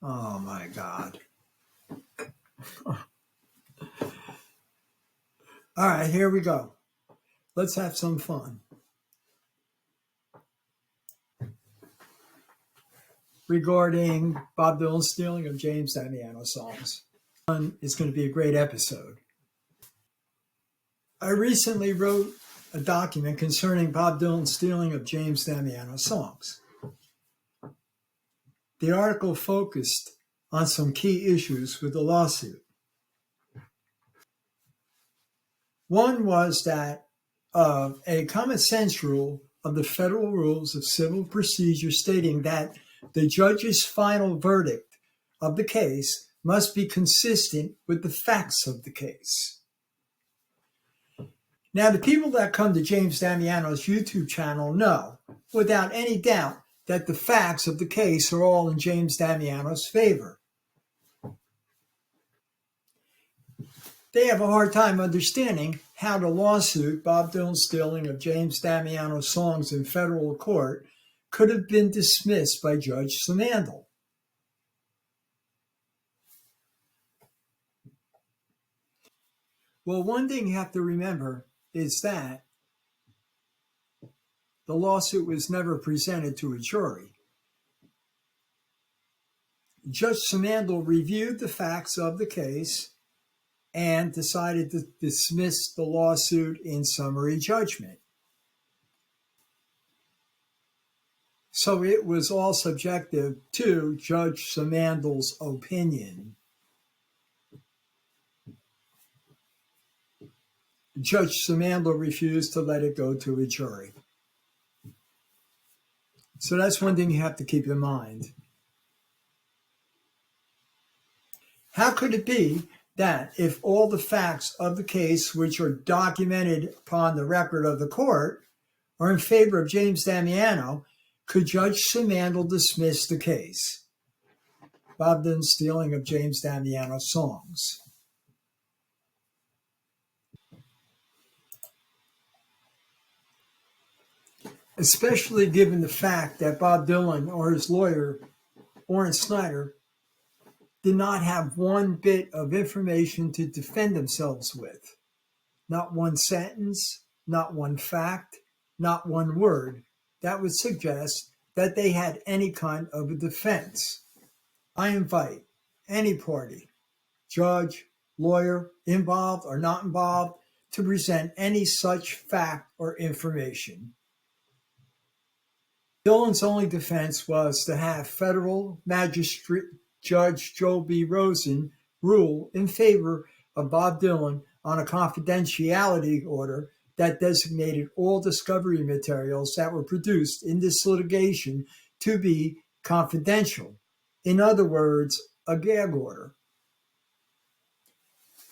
Oh my God. All right, here we go. Let's have some fun. Regarding Bob Dylan's stealing of James Damiano songs. It's going to be a great episode. I recently wrote a document concerning Bob Dylan's stealing of James Damiano songs. The article focused on some key issues with the lawsuit. One was that of a common sense rule of the Federal Rules of Civil Procedure stating that the judge's final verdict of the case must be consistent with the facts of the case. Now, the people that come to James Damiano's YouTube channel know, without any doubt, that the facts of the case are all in James Damiano's favor. They have a hard time understanding how the lawsuit, Bob Dylan's stealing of James Damiano songs in federal court, could have been dismissed by Judge Simandl. Well, one thing you have to remember is that the lawsuit was never presented to a jury. Judge Simandl reviewed the facts of the case and decided to dismiss the lawsuit in summary judgment. So it was all subjective to Judge Simandl's opinion. Judge Simandl refused to let it go to a jury. So that's one thing you have to keep in mind. How could it be that if all the facts of the case, which are documented upon the record of the court, are in favor of James Damiano, could Judge Simandl dismiss the case? Bob Dylan's stealing of James Damiano songs. Especially given the fact that Bob Dylan or his lawyer, Orrin Snyder, did not have one bit of information to defend themselves with. Not one sentence, not one fact, not one word that would suggest that they had any kind of a defense. I invite any party, judge, lawyer, involved or not involved, to present any such fact or information. Dylan's only defense was to have federal magistrate Judge Joe B. Rosen rule in favor of Bob Dylan on a confidentiality order that designated all discovery materials that were produced in this litigation to be confidential. In other words, a gag order.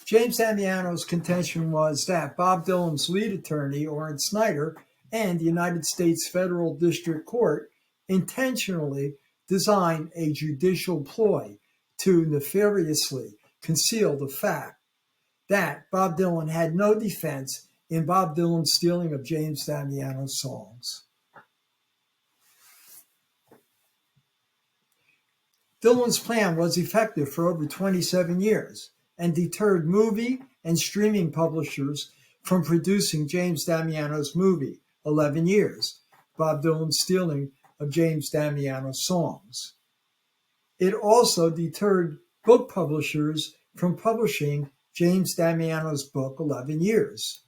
James Damiano's contention was that Bob Dylan's lead attorney, Orrin Snyder, and the United States Federal District Court intentionally designed a judicial ploy to nefariously conceal the fact that Bob Dylan had no defense in Bob Dylan's stealing of James Damiano's songs. Dylan's plan was effective for over 27 years and deterred movie and streaming publishers from producing James Damiano's movie, 11 Years, Bob Dylan's stealing of James Damiano's songs. It also deterred book publishers from publishing James Damiano's book, 11 Years.